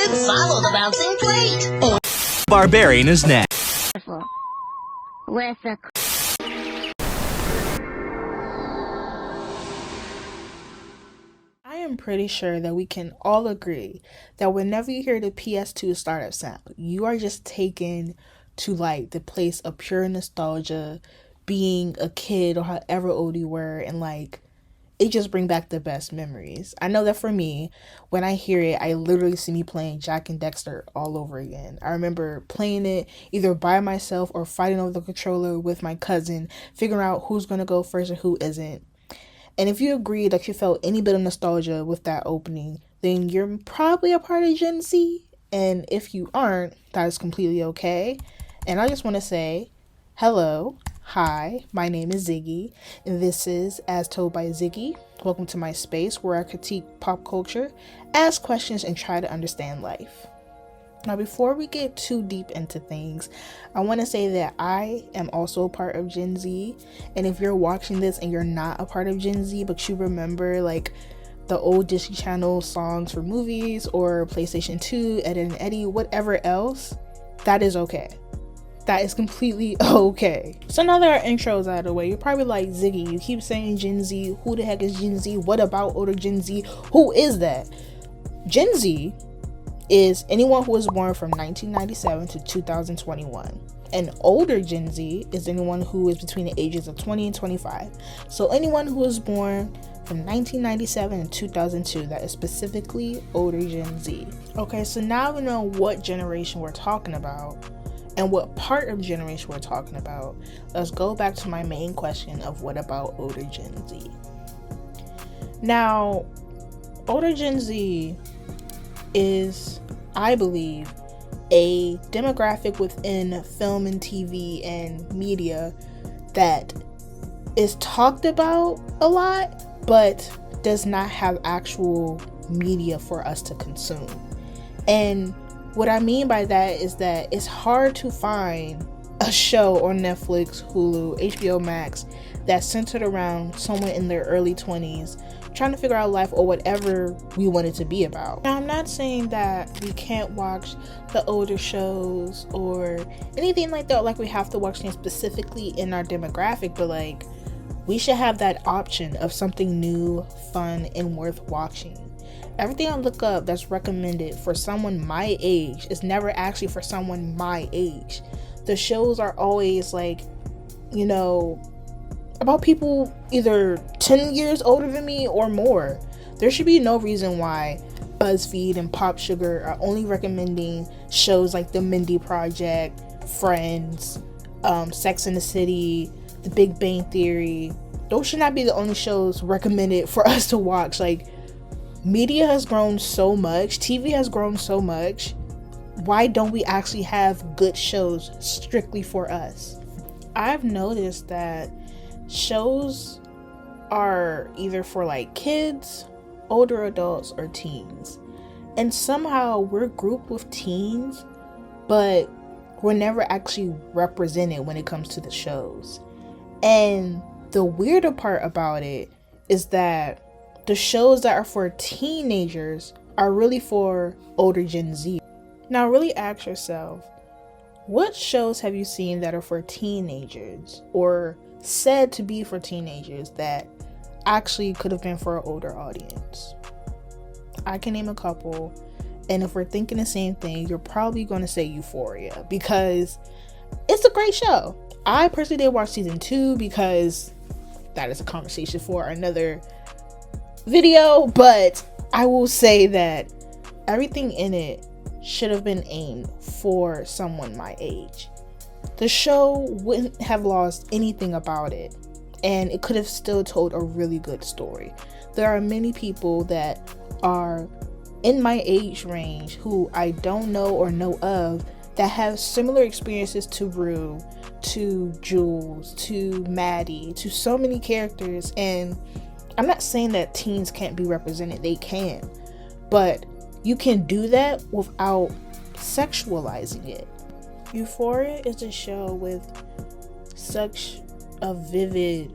Follow the bouncing plate. Barbarian is next. With a I am pretty sure that we can all agree that whenever you hear the PS2 startup sound, you are just taken to like the place of pure nostalgia, being a kid or however old you were, and like it just bring back the best memories. I know that for me, when I hear it, I literally see me playing Jack and Dexter all over again. I remember playing it either by myself or fighting over the controller with my cousin, figuring out who's gonna go first and who isn't. And if you agree that you felt any bit of nostalgia with that opening, then you're probably a part of Gen Z. And if you aren't, that is completely okay. And I just want to say, hello, hi, my name is Ziggy, and this is As Told by Ziggy. Welcome to my space where I critique pop culture, ask questions, and try to understand life. Now, before we get too deep into things, I want to say that I am also a part of Gen Z. And if you're watching this and you're not a part of Gen Z, but you remember like the old Disney Channel songs for movies or PlayStation 2, Ed and Eddie, whatever else, that is okay. That is completely okay. So now that our intros out of the way, you're probably like, Ziggy, you keep saying Gen Z. Who the heck is Gen Z? What about older Gen Z? Who is that? Gen Z is anyone who was born from 1997 to 2021. And older Gen Z is anyone who is between the ages of 20 and 25. So anyone who was born from 1997 and 2002, that is specifically older Gen Z. Okay, so now we know what generation we're talking about and what part of generation we're talking about. Let's go back to my main question of what about older Gen Z. Now, older Gen Z is, I believe, a demographic within film and TV and media that is talked about a lot, but does not have actual media for us to consume. And what I mean by that is that it's hard to find a show on Netflix, Hulu, HBO Max that's centered around someone in their early 20s trying to figure out life or whatever we want it to be about. Now, I'm not saying that we can't watch the older shows or anything like that, like we have to watch things specifically in our demographic, but like we should have that option of something new, fun, and worth watching. Everything I look up that's recommended for someone my age is never actually for someone my age. The shows are always like, you know, about people either 10 years older than me or more. There should be no reason why BuzzFeed and Pop Sugar are only recommending shows like The Mindy Project, Friends, Sex and the City, The Big Bang Theory. Those should not be the only shows recommended for us to watch. Like, media has grown so much, TV has grown so much. Why don't we actually have good shows strictly for us? I've noticed that shows are either for like kids, older adults, or teens. And somehow we're grouped with teens, but we're never actually represented when it comes to the shows. And the weirder part about it is that the shows that are for teenagers are really for older Gen Z. Now really ask yourself, what shows have you seen that are for teenagers or said to be for teenagers that actually could have been for an older audience? I can name a couple, and if we're thinking the same thing, you're probably going to say Euphoria because it's a great show. I personally did watch season 2 because that is a conversation for another video, but I will say that everything in it should have been aimed for someone my age. The show wouldn't have lost anything about it, and it could have still told a really good story. There are many people that are in my age range who I don't know or know of that have similar experiences to Rue, to Jules, to Maddie, to so many characters. And I'm not saying that teens can't be represented, they can, but you can do that without sexualizing it. Euphoria is a show with such a vivid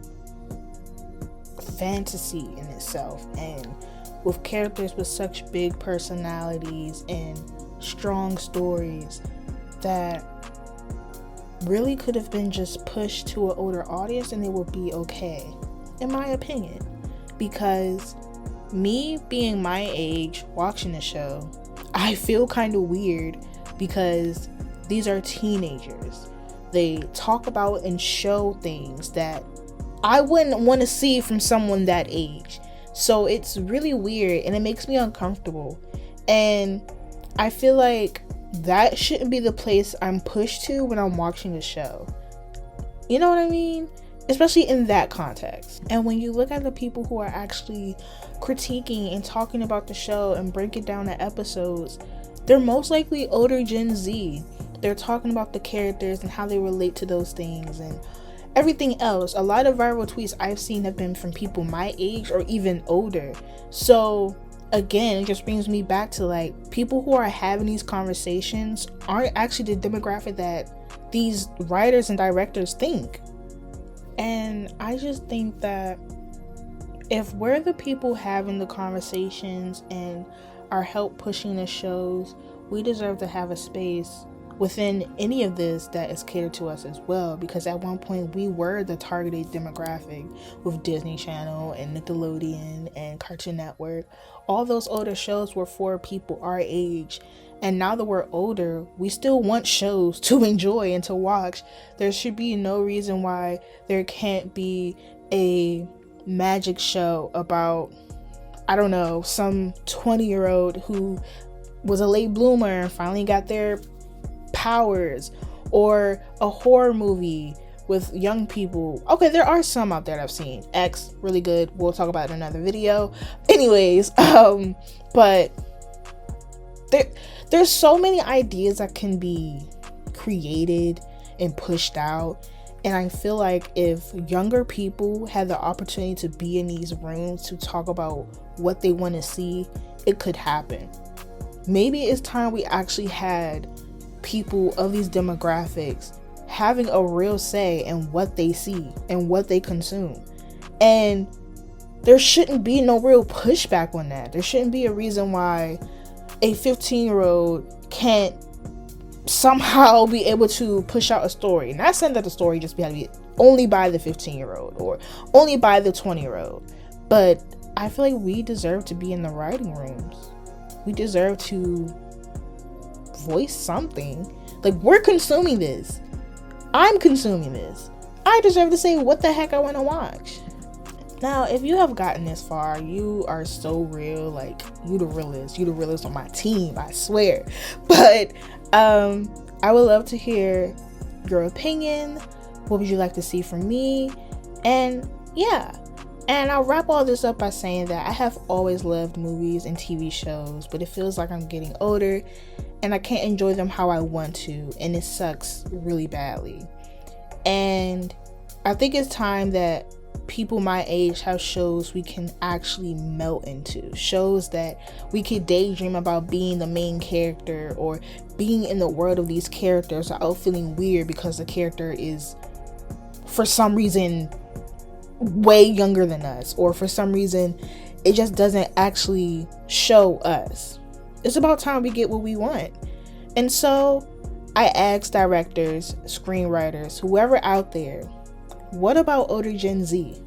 fantasy in itself, and with characters with such big personalities and strong stories that really could have been just pushed to an older audience and they would be okay, in my opinion. Because me being my age watching the show, I feel kind of weird because these are teenagers. They talk about and show things that I wouldn't want to see from someone that age. So it's really weird and it makes me uncomfortable. And I feel like that shouldn't be the place I'm pushed to when I'm watching a show. You know what I mean? Especially in that context. And when you look at the people who are actually critiquing and talking about the show and breaking down the episodes, they're most likely older Gen Z. They're talking about the characters and how they relate to those things and everything else. A lot of viral tweets I've seen have been from people my age or even older. So again, it just brings me back to like, people who are having these conversations aren't actually the demographic that these writers and directors think. And I just think that if we're the people having the conversations and are help pushing the shows, we deserve to have a space within any of this that is catered to us as well, because at one point we were the targeted demographic with Disney Channel and Nickelodeon and Cartoon Network. All those older shows were for people our age, and now that we're older, we still want shows to enjoy and to watch. There should be no reason why there can't be a magic show about, I don't know, some 20-year-old who was a late bloomer and finally got their powers, or a horror movie with young people. Okay, there are some out there that I've seen. X, really good. We'll talk about it in another video. Anyways, but there's so many ideas that can be created and pushed out. And I feel like if younger people had the opportunity to be in these rooms to talk about what they want to see, it could happen. Maybe it's time we actually had people of these demographics having a real say in what they see and what they consume. And there shouldn't be no real pushback on that. There shouldn't be a reason why a 15-year-old can't somehow be able to push out a story. Not saying that the story just has to be only by the 15-year-old or only by the 20-year-old, but I feel like we deserve to be in the writing rooms. We deserve to voice something. Like, we're consuming this. I'm consuming this. I deserve to say what the heck I want to watch. Now, if you have gotten this far, you are so real. Like, you the realest on my team, I swear. But I would love to hear your opinion. What would you like to see from me? And yeah. And I'll wrap all this up by saying that I have always loved movies and TV shows, but it feels like I'm getting older and I can't enjoy them how I want to, and it sucks really badly. And I think it's time that people my age have shows we can actually melt into, shows that we could daydream about being the main character or being in the world of these characters without feeling weird because the character is for some reason way younger than us, or for some reason it just doesn't actually show us. It's about time we get what we want. And so I ask directors, screenwriters, whoever out there, what about older Gen Z?